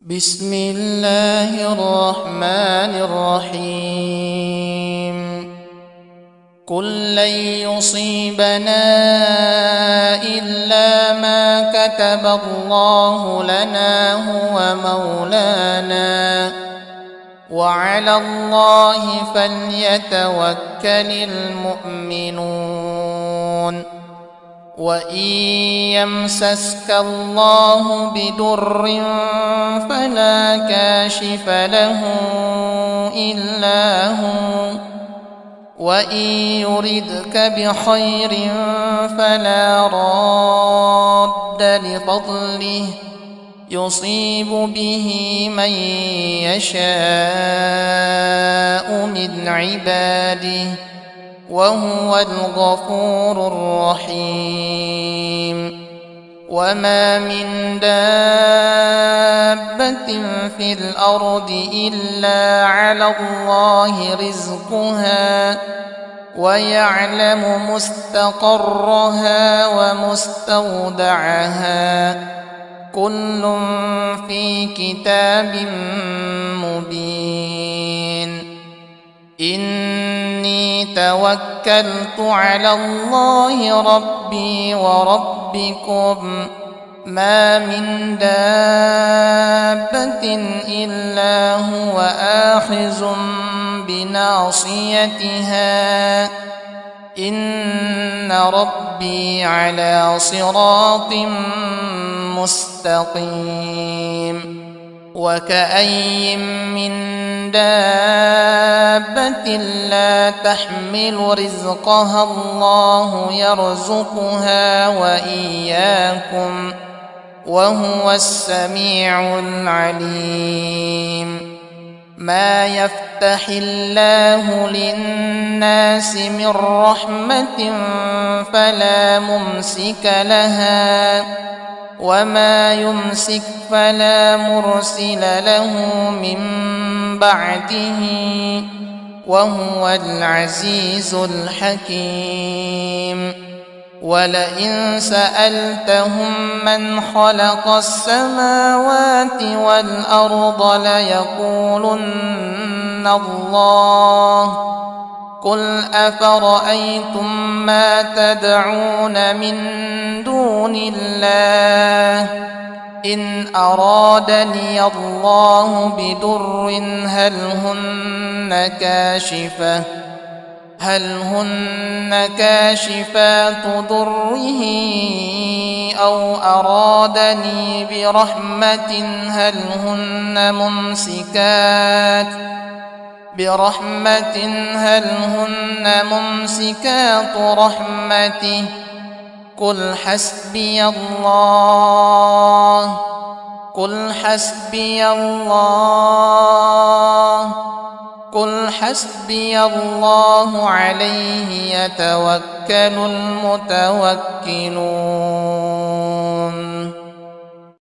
بسم الله الرحمن الرحيم. قل لن يصيبنا إلا ما كتب الله لنا هو مولانا وعلى الله فليتوكل المؤمنون. وإن يمسسك الله بضر فلا كاشف له إلا هو وإن يردك بخير فلا راد لفضله يصيب به من يشاء من عباده وهو الغفور الرحيم. وما من دابة في الأرض إلا على الله رزقها ويعلم مستقرها ومستودعها كل في كتاب مبين. إني توكلت على الله ربي وربكم ما من دابة إلا هو آخذ بناصيتها إن ربي على صراط مستقيم. وكأين من دابة لا تحمل رزقها الله يرزقها وإياكم وهو السميع العليم. ما يفتح الله للناس من رحمة فلا ممسك لها وما يمسك فلا مرسل له من بعده وهو العزيز الحكيم. ولئن سألتهم من خلق السماوات والأرض ليقولن الله قل أفرأيتم ما تدعون من دون الله إن أرادني الله بضر هل هن كاشفات ضره أو أرادني برحمة هل هن ممسكات رحمته قل حسبي الله عليه يتوكل المتوكلون.